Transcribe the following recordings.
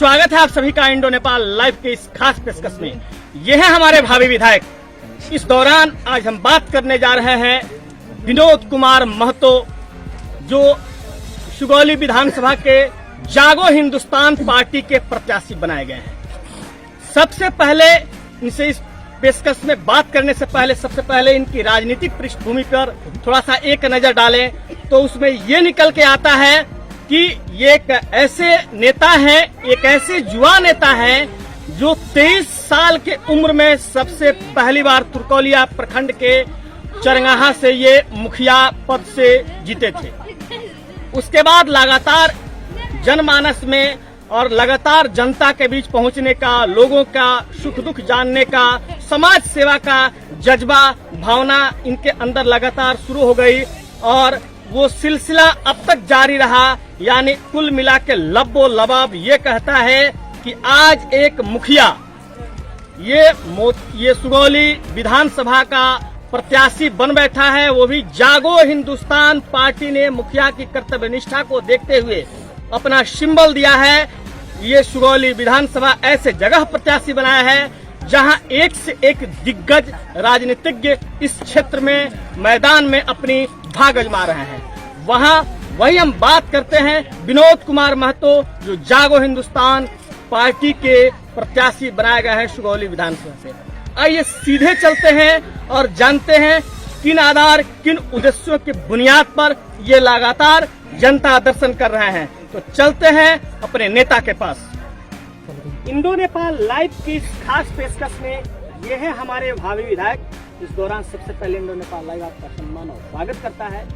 स्वागत है आप सभी का इंडो नेपाल लाइव के इस खास पेशकश में। ये है हमारे भावी विधायक। इस दौरान आज हम बात करने जा रहे हैं विनोद कुमार महतो, जो सुगौली विधानसभा के जागो हिंदुस्तान पार्टी के प्रत्याशी बनाए गए हैं। सबसे पहले इनसे इस पेशकश में बात करने से पहले सबसे पहले इनकी राजनीतिक पृष्ठभूमि पर थोड़ा सा एक नजर डालें तो उसमें ये निकल के आता है कि ये एक ऐसे नेता हैं, एक ऐसे युवा नेता हैं जो 23 साल के उम्र में सबसे पहली बार तुर्कौलिया प्रखंड के चरंगाहा से ये मुखिया पद से जीते थे। उसके बाद लगातार जनमानस में और लगातार जनता के बीच पहुंचने का, लोगों का सुख दुख जानने का, समाज सेवा का जज्बा भावना इनके अंदर लगातार शुरू हो गई और वो सिलसिला अब तक जारी रहा। यानी कुल मिला के लब्बो लबाब ये कहता है कि आज एक मुखिया ये सुगौली विधानसभा का प्रत्याशी बन बैठा है। वो भी जागो हिंदुस्तान पार्टी ने मुखिया की कर्तव्य निष्ठा को देखते हुए अपना सिंबल दिया है। ये सुगौली विधानसभा ऐसे जगह प्रत्याशी बनाया है जहां एक से एक दिग्गज राजनीतिज्ञ इस क्षेत्र में मैदान में अपनी भाग आजमा रहे हैं। वही हम बात करते हैं विनोद कुमार महतो, जो जागो हिंदुस्तान पार्टी के प्रत्याशी बनाए गए हैं सुगौली विधानसभा से। आइए सीधे चलते हैं और जानते हैं किन आधार किन उद्देश्यों की बुनियाद पर ये लगातार जनता दर्शन कर रहे हैं। तो चलते हैं अपने नेता के पास। इंडो नेपाल लाइव की इस खास पेशकश में ये है हमारे भावी विधायक। इस दौरान सबसे पहले इंडो नेपाल लाइव आपका सम्मान और स्वागत करता है।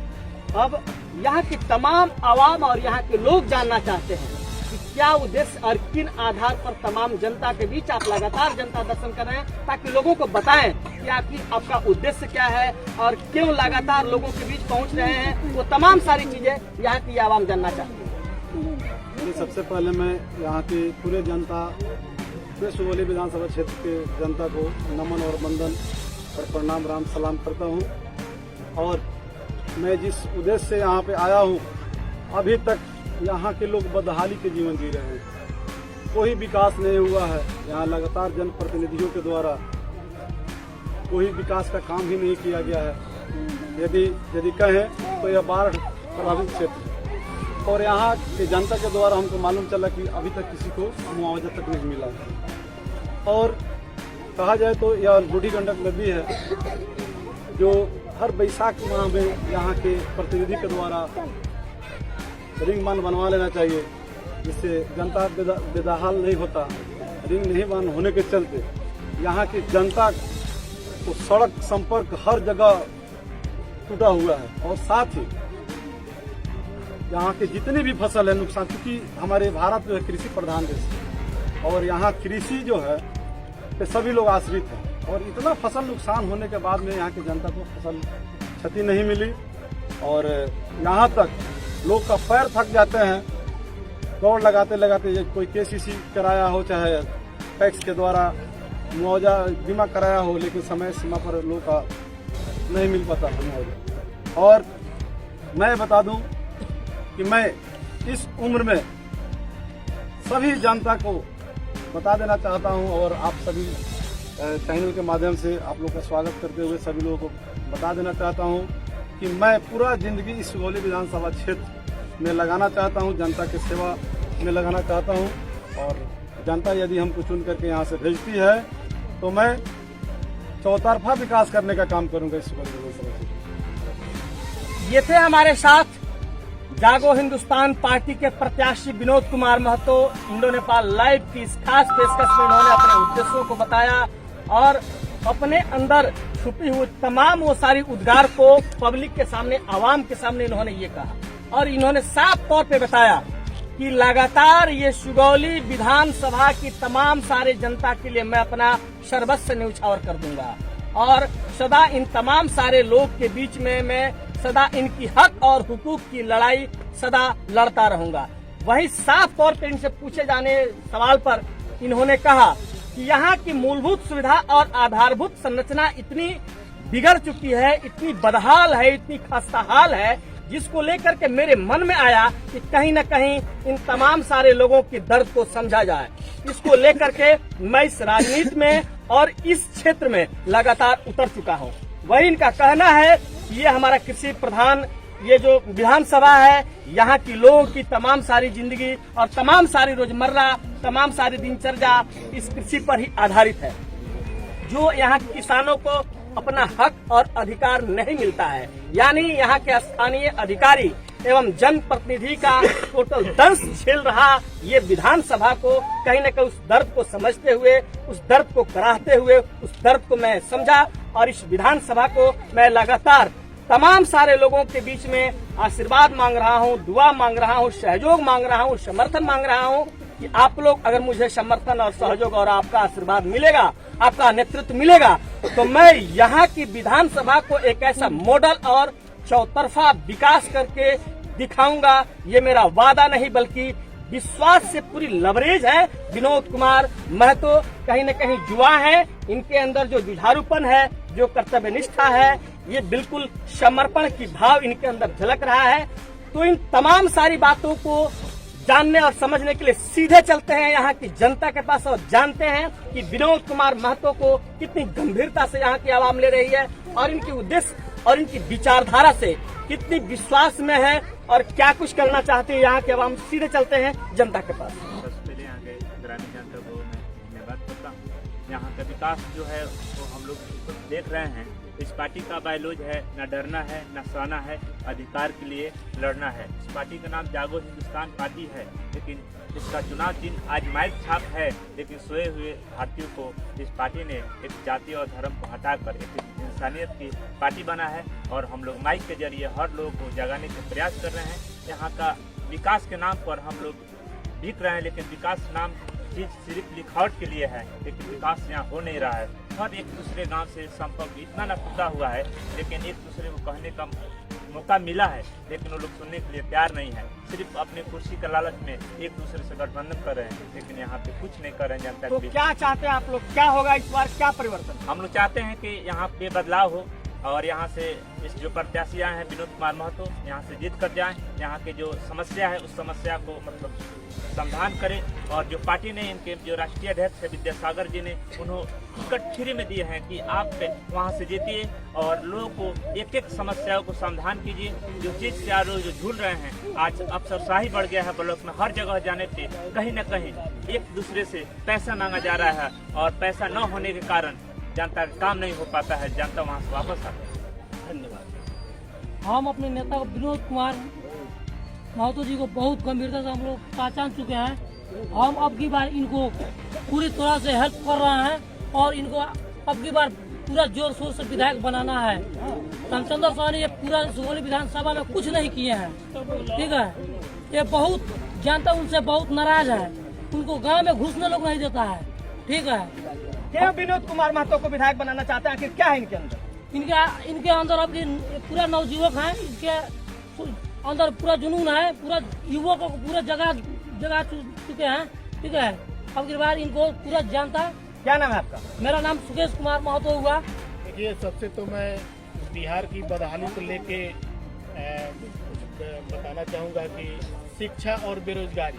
अब यहाँ की तमाम आवाम और यहाँ के लोग जानना चाहते हैं कि क्या उद्देश्य और किन आधार पर तमाम जनता के बीच आप लगातार जनता दर्शन कर रहे हैं, ताकि लोगों को बताएं कि आपका उद्देश्य क्या है और क्यों लगातार लोगों के बीच पहुँच रहे हैं। वो तमाम सारी चीजें यहाँ की आवाम जानना चाहती है। सबसे पहले मैं यहाँ की पूरे जनता, पूरे सुगौली विधानसभा क्षेत्र के जनता को नमन और वंदन और प्रणाम राम सलाम करता हूँ। और मैं जिस उद्देश्य से यहाँ पे आया हूँ, अभी तक यहाँ के लोग बदहाली के जीवन जी रहे हैं। कोई विकास नहीं हुआ है। यहाँ लगातार जनप्रतिनिधियों के द्वारा कोई विकास का काम ही नहीं किया गया है। यदि कहें तो यह बाढ़ प्रभावित क्षेत्र है और यहाँ की जनता के द्वारा हमको मालूम चला कि अभी तक किसी को मुआवजा तक नहीं मिला। और कहा जाए तो यह बूढ़ी गंडक नदी है जो हर बैसाख माह में यहाँ के प्रतिनिधि के द्वारा रिंग बांध बनवा लेना चाहिए, जिससे जनता बेदहाल नहीं होता। रिंग नहीं बांध होने के चलते यहाँ की जनता को सड़क संपर्क हर जगह टूटा हुआ है। और साथ ही यहाँ के जितनी भी फसल है नुकसान, क्योंकि हमारे भारत जो है कृषि प्रधान देश है और यहाँ कृषि जो है पे सभी लोग आश्रित हैं। और इतना फसल नुकसान होने के बाद में यहाँ की जनता को फसल क्षति नहीं मिली और यहाँ तक लोग का पैर थक जाते हैं दौड़ लगाते लगाते। कोई केसीसी कराया हो, चाहे टैक्स के द्वारा मुआवजा बीमा कराया हो, लेकिन समय सीमा पर लोग का नहीं मिल पाता मुआवजा। और मैं बता दूं कि मैं इस उम्र में सभी जनता को बता देना चाहता हूं और आप सभी चैनल के माध्यम से आप लोग का स्वागत करते हुए सभी लोगों को बता देना चाहता हूं कि मैं पूरा जिंदगी इस सुगौली विधानसभा क्षेत्र में लगाना चाहता हूं, जनता की सेवा में लगाना चाहता हूं। और जनता यदि हमको चुन करके यहाँ से भेजती है तो मैं चौतरफा विकास करने का काम करूंगा इस सुगौली विधानसभा क्षेत्र। ये थे हमारे साथ जागो हिंदुस्तान पार्टी के प्रत्याशी विनोद कुमार महतो। इंडो नेपाल लाइव की इस खास पेशकश में उन्होंने अपने उद्देश्यों को बताया और अपने अंदर छुपी हुई तमाम वो सारी उद्गार को पब्लिक के सामने, आवाम के सामने इन्होंने ये कहा। और इन्होंने साफ तौर पे बताया कि लगातार ये सुगौली विधानसभा की तमाम सारे जनता के लिए मैं अपना सर्वस्व न्यौछावर कर दूंगा और सदा इन तमाम सारे लोग के बीच में मैं सदा इनकी हक और हुकूक की लड़ाई सदा लड़ता रहूंगा। वही साफ तौर पर इनसे पूछे जाने सवाल पर इन्होंने कहा कि यहाँ की मूलभूत सुविधा और आधारभूत संरचना इतनी बिगड़ चुकी है, इतनी बदहाल है, इतनी खस्ताहाल है जिसको लेकर के मेरे मन में आया कि कहीं न कहीं इन तमाम सारे लोगों की दर्द को समझा जाए। इसको लेकर के मैं इस राजनीति में और इस क्षेत्र में लगातार उतर चुका हूँ। वही इनका कहना है कि ये हमारा कृषि प्रधान ये जो विधानसभा है, यहाँ की लोगों की तमाम सारी जिंदगी और तमाम सारी रोजमर्रा, तमाम सारी दिनचर्या इस कृषि पर ही आधारित है। जो यहाँ किसानों को अपना हक और अधिकार नहीं मिलता है, यानी यहाँ के स्थानीय अधिकारी एवं जनप्रतिनिधि का टोटल दंश झेल रहा ये विधानसभा को कहीं न कहीं उस दर्द को समझते हुए, उस दर्द को कराहते हुए, उस दर्द को मैं समझा और इस विधानसभा को मैं लगातार तमाम सारे लोगों के बीच में आशीर्वाद मांग रहा हूँ, दुआ मांग रहा हूँ, सहयोग मांग रहा हूँ, समर्थन मांग रहा हूँ कि आप लोग अगर मुझे समर्थन और सहयोग और आपका आशीर्वाद मिलेगा, आपका नेतृत्व मिलेगा, तो मैं यहाँ की विधानसभा को एक ऐसा मॉडल और चौतरफा विकास करके दिखाऊंगा। ये मेरा वादा नहीं बल्कि विश्वास से पूरी लवरेज है। विनोद कुमार महतो कहीं न कहीं युवा है, इनके अंदर जो जुझारूपन है, जो कर्तव्य निष्ठा है, ये बिल्कुल समर्पण की भाव इनके अंदर झलक रहा है। तो इन तमाम सारी बातों को जानने और समझने के लिए सीधे चलते हैं यहाँ की जनता के पास और जानते हैं कि विनोद कुमार महतो को कितनी गंभीरता से यहाँ की आवाम ले रही है और इनके उद्देश्य और इनकी विचारधारा से कितनी विश्वास में है और क्या कुछ करना चाहते हैं यहाँ के आवाम। सीधे चलते हैं जनता के पास। सबसे पहले यहाँ के ग्रामीण जनता को मैं धन्यवाद करता हूँ। यहाँ का विकास जो है वो हम लोग देख रहे हैं। इस पार्टी का बायलॉज है, न डरना है, न सहना है, अधिकार के लिए लड़ना है। इस पार्टी का नाम जागो हिंदुस्तान पार्टी है, लेकिन इसका चुनाव चिन्ह आज माइक छाप है। लेकिन सोए हुए भारतीयों को इस पार्टी ने एक जाति और धर्म को हटाकर एक इंसानियत की पार्टी बना है और हम लोग माइक के जरिए हर लोगों को जगाने के प्रयास कर रहे हैं। यहाँ का विकास के नाम पर हम लोग भीग रहे हैं, लेकिन विकास नाम चीज सिर्फ लिखावट के लिए है, लेकिन विकास यहाँ हो नहीं रहा है। हर एक दूसरे गांव से संपर्क इतना न टूटा हुआ है, लेकिन एक दूसरे को कहने का मौका मिला है, लेकिन वो लोग सुनने के लिए तैयार नहीं है। सिर्फ अपने कुर्सी का लालच में एक दूसरे से गठबंधन कर रहे हैं, लेकिन यहाँ पे कुछ नहीं कर रहे हैं जनता तो के बीच। क्या चाहते हैं आप लोग, क्या होगा इस बार, क्या परिवर्तन? हम लोग चाहते हैं कि यहाँ पे बदलाव हो और यहाँ से इस जो प्रत्याशी आए हैं विनोद कुमार महतो, यहाँ से जीत कर जाएं। यहाँ के जो समस्या है उस समस्या को मतलब समाधान करें और जो पार्टी ने इनके जो राष्ट्रीय अध्यक्ष है विद्यासागर जी ने उन्होंने टिकट फ्री में दिए हैं कि आप वहाँ से जीतिए और लोगों को एक एक समस्याओं को समाधान कीजिए। जो चीज से आप लोग जो झूल रहे हैं, आज अफसरशाही बढ़ गया है ब्लॉक में। हर जगह जाने पे कहीं न कहीं एक दूसरे से पैसा मांगा जा रहा है और पैसा न होने के कारण जनता का काम नहीं हो पाता है, जनता वहाँ से वापस आती है। धन्यवाद। हम अपने नेता विनोद कुमार महतो जी को बहुत गंभीरता से हम लोग पहचान चुके हैं। हम अब की बार इनको पूरी तरह से हेल्प कर रहे हैं और इनको अब की बार पूरा जोर शोर से विधायक बनाना है। रामचंद्र सोनी ये पूरा सुगौली विधानसभा में कुछ नहीं किए हैं, ठीक है। ये बहुत जनता उनसे बहुत नाराज है, उनको गांव में घुसने लोग नहीं देता है, ठीक है। क्यों विनोद कुमार महतो को विधायक बनाना चाहते हैं, आखिर क्या है इनके अंदर? इनके अंदर अब पूरा नवयुवक है, इनके अंदर पूरा जुनून है, पूरा युवकों को पूरा जगह चुके हैं, ठीक है। अब की बार इनको पूरा जानता। क्या नाम है आपका? मेरा नाम सुकेश कुमार महतो हुआ। देखिए, सबसे तो मैं बिहार की बदहाली को लेके बताना चाहूँगा कि शिक्षा और बेरोजगारी,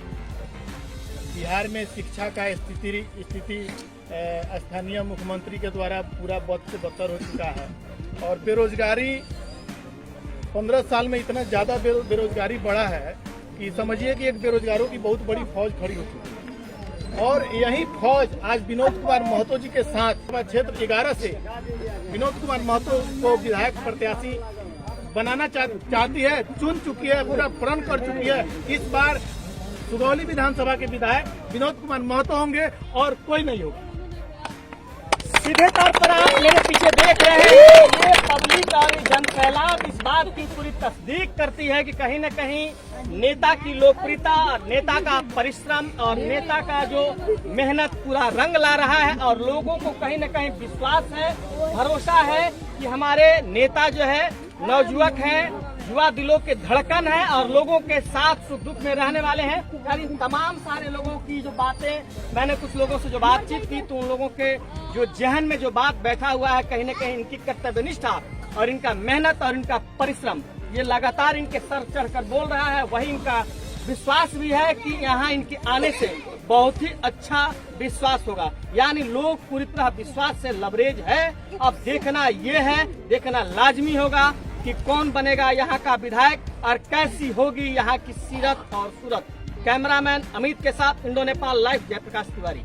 बिहार में शिक्षा का स्थिति स्थानीय मुख्यमंत्री के द्वारा पूरा बद से बदतर हो चुका है और बेरोजगारी 15 साल में इतना ज़्यादा बेरोजगारी बढ़ा है कि समझिए कि एक बेरोजगारों की बहुत बड़ी फौज खड़ी हो चुकी है। और यही फौज आज विनोद कुमार महतो जी के साथ क्षेत्र 11 से विनोद कुमार महतो को विधायक प्रत्याशी बनाना चाहती है, चुन चुकी है, पूरा प्रण कर चुकी है। इस बार सुगौली विधानसभा के विधायक विनोद कुमार महतो होंगे और कोई नहीं होगा। सीधे तौर पर आप मेरे पीछे देख रहे हैं, ये पब्लिक और जनसैलाब इस बात की पूरी तस्दीक करती है कि कहीं न कहीं नेता की लोकप्रियता, नेता का परिश्रम और नेता का जो मेहनत पूरा रंग ला रहा है और लोगों को कहीं न कहीं विश्वास है, भरोसा है कि हमारे नेता जो है नवयुवक हैं, युवा दिलों के धड़कन है और लोगों के साथ सुख दुख में रहने वाले हैं। यार इन तमाम सारे लोगों की जो बातें, मैंने कुछ लोगों से जो बातचीत की तो उन लोगों के जो जहन में जो बात बैठा हुआ है, कहीं न कहीं इनकी कर्तव्यनिष्ठा और इनका मेहनत और इनका परिश्रम ये लगातार इनके सर चढ़कर बोल रहा है। वही इनका विश्वास भी है कि यहाँ इनके आने से बहुत ही अच्छा विश्वास होगा, यानी लोग पूरी तरह विश्वास से लबरेज है। अब देखना लाजमी होगा कि कौन बनेगा यहाँ का विधायक और कैसी होगी यहाँ की सीरत और सूरत। कैमरामैन अमित के साथ इंडो नेपाल लाइव, जयप्रकाश तिवारी।